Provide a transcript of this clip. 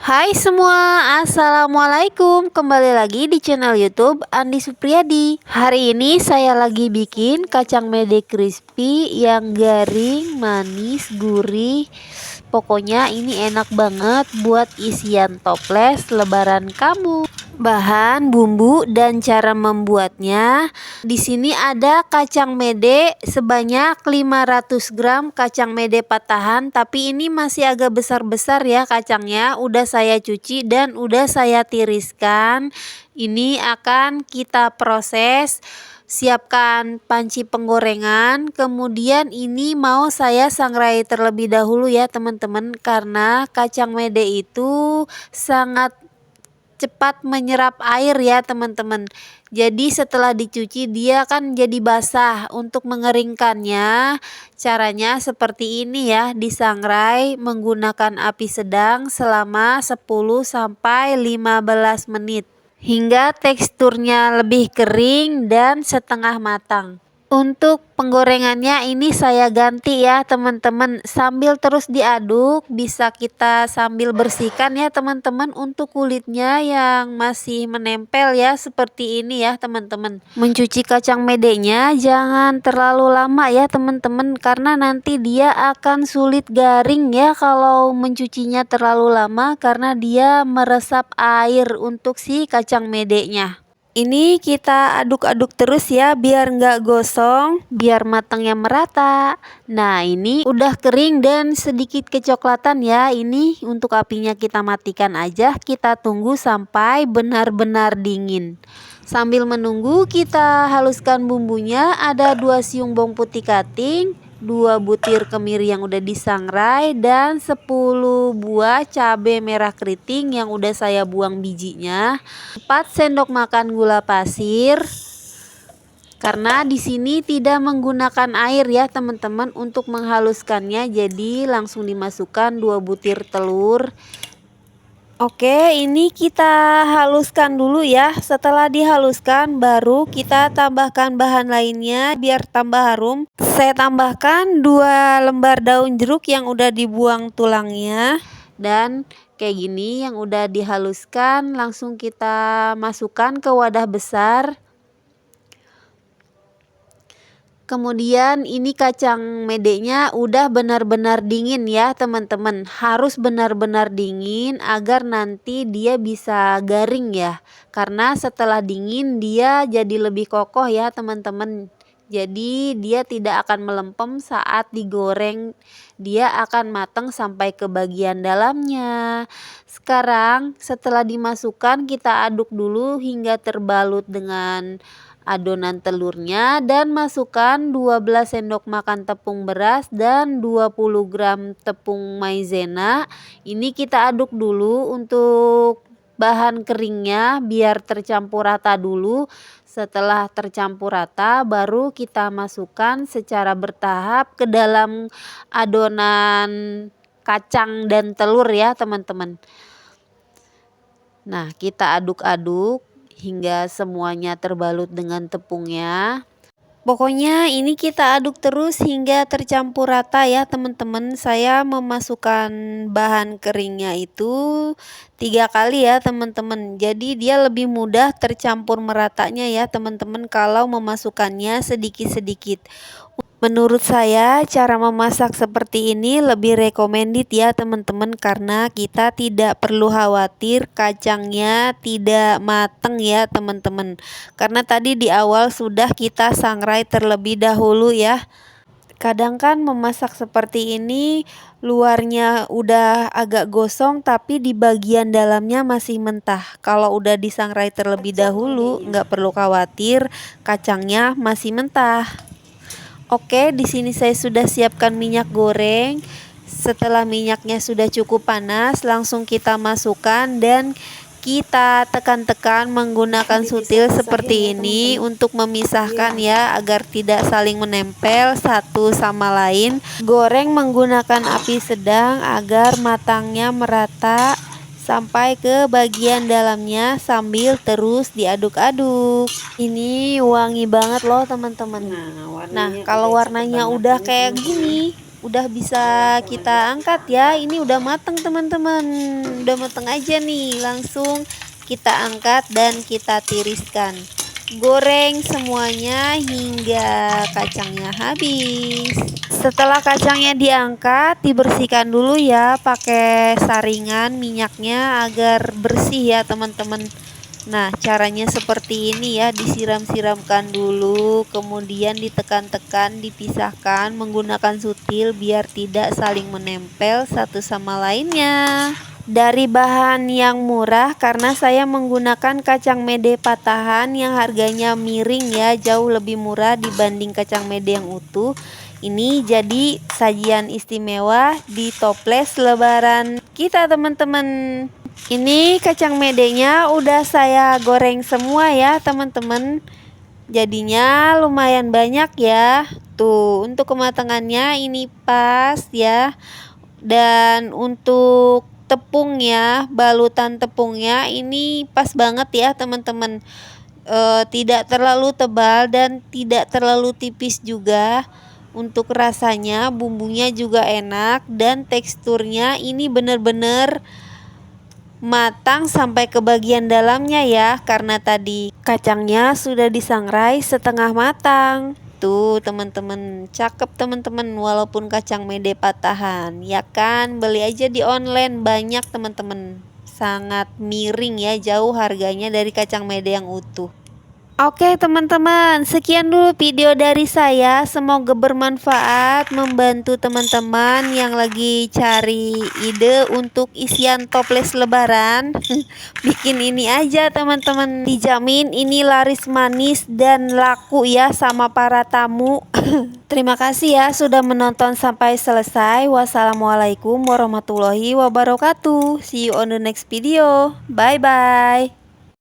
Hai semua, assalamualaikum. Kembali lagi di channel YouTube Andi Supriyadi. Hari ini saya lagi bikin kacang mede crispy yang garing, manis, gurih. Pokoknya ini enak banget buat isian toples lebaran kamu. Bahan, bumbu, dan cara membuatnya. Di sini ada kacang mede sebanyak 500 gram kacang mede patahan, tapi ini masih agak besar-besar ya kacangnya. Udah saya cuci dan udah saya tiriskan. Ini akan kita proses. Siapkan panci penggorengan, kemudian ini mau saya sangrai terlebih dahulu ya teman-teman, karena kacang mede itu sangat cepat menyerap air ya teman-teman. Jadi setelah dicuci dia kan jadi basah. Untuk mengeringkannya caranya seperti ini ya, disangrai menggunakan api sedang selama 10-15 menit hingga teksturnya lebih kering dan setengah matang. Untuk penggorengannya ini saya ganti ya teman-teman, sambil terus diaduk. Bisa kita sambil bersihkan ya teman-teman untuk kulitnya yang masih menempel ya, seperti ini ya teman-teman. Mencuci kacang medenya jangan terlalu lama ya teman-teman, karena nanti dia akan sulit garing ya kalau mencucinya terlalu lama, karena dia meresap air untuk si kacang medenya. Ini kita aduk-aduk terus ya biar nggak gosong, biar matangnya merata. Nah ini udah kering dan sedikit kecoklatan ya. Ini untuk apinya kita matikan aja, kita tunggu sampai benar-benar dingin. Sambil menunggu kita haluskan bumbunya. Ada 2 siung bawang putih cutting, 2 butir kemiri yang udah disangrai, dan 10 buah cabai merah keriting yang udah saya buang bijinya. 4 sendok makan gula pasir. Karena di sini tidak menggunakan air ya teman-teman untuk menghaluskannya, jadi langsung dimasukkan 2 butir telur. Oke, ini kita haluskan dulu ya. Setelah dihaluskan baru kita tambahkan bahan lainnya biar tambah harum. Saya tambahkan 2 lembar daun jeruk yang udah dibuang tulangnya, dan kayak gini yang udah dihaluskan langsung kita masukkan ke wadah besar. Kemudian ini kacang medenya udah benar-benar dingin ya teman-teman, harus benar-benar dingin agar nanti dia bisa garing ya, karena setelah dingin dia jadi lebih kokoh ya teman-teman. Jadi dia tidak akan melempem saat digoreng, dia akan matang sampai ke bagian dalamnya. Sekarang setelah dimasukkan kita aduk dulu hingga terbalut dengan adonan telurnya, dan masukkan 12 sendok makan tepung beras dan 20 gram tepung maizena. Ini kita aduk dulu untuk bahan keringnya biar tercampur rata dulu. Setelah tercampur rata baru kita masukkan secara bertahap ke dalam adonan kacang dan telur ya teman-teman. Nah kita aduk-aduk hingga semuanya terbalut dengan tepungnya. Pokoknya ini kita aduk terus hingga tercampur rata ya teman-teman. Saya memasukkan bahan keringnya itu 3 kali ya teman-teman. Jadi dia lebih mudah tercampur meratanya ya teman-teman kalau memasukkannya sedikit-sedikit. Menurut saya cara memasak seperti ini lebih recommended ya teman-teman, karena kita tidak perlu khawatir kacangnya tidak mateng ya teman-teman, karena tadi di awal sudah kita sangrai terlebih dahulu ya. Kadang kan memasak seperti ini luarnya udah agak gosong tapi di bagian dalamnya masih mentah. Kalau udah disangrai terlebih dahulu nggak perlu khawatir kacangnya masih mentah. Oke, di sini saya sudah siapkan minyak goreng. Setelah minyaknya sudah cukup panas, langsung kita masukkan dan kita tekan-tekan menggunakan sutil seperti ini untuk memisahkan ya, agar tidak saling menempel satu sama lain. Goreng menggunakan api sedang agar matangnya merata sampai ke bagian dalamnya sambil terus diaduk-aduk. Ini wangi banget loh teman-teman. Nah, kalau warnanya udah kayak gini, udah bisa kita angkat ya. Ini udah mateng teman-teman, udah mateng aja nih. Langsung kita angkat dan kita tiriskan. Goreng semuanya hingga kacangnya habis. Setelah kacangnya diangkat, dibersihkan dulu ya pakai saringan minyaknya agar bersih ya teman-teman. Nah, caranya seperti ini ya, disiram-siramkan dulu, kemudian ditekan-tekan, dipisahkan menggunakan sutil biar tidak saling menempel satu sama lainnya. Dari bahan yang murah karena saya menggunakan kacang mede patahan yang harganya miring ya, jauh lebih murah dibanding kacang mede yang utuh. Ini jadi sajian istimewa di toples lebaran kita teman-teman. Ini kacang medenya udah saya goreng semua ya teman-teman. Jadinya lumayan banyak ya. Tuh, untuk kematangannya ini pas ya. Dan untuk tepung ya, balutan tepungnya ini pas banget ya teman-teman. Tidak terlalu tebal dan tidak terlalu tipis juga. Untuk rasanya bumbunya juga enak dan teksturnya ini bener-bener matang sampai ke bagian dalamnya ya, karena tadi kacangnya sudah disangrai setengah matang. Tuh teman-teman, cakep teman-teman, walaupun kacang mede patahan ya kan, beli aja di online banyak teman-teman. Sangat miring ya, jauh harganya dari kacang mede yang utuh. Oke teman-teman, sekian dulu video dari saya. Semoga bermanfaat, membantu teman-teman yang lagi cari ide untuk isian toples lebaran. Bikin ini aja teman-teman, dijamin ini laris manis dan laku ya sama para tamu. Terima kasih ya sudah menonton sampai selesai. Wassalamualaikum warahmatullahi wabarakatuh. See you on the next video. Bye bye.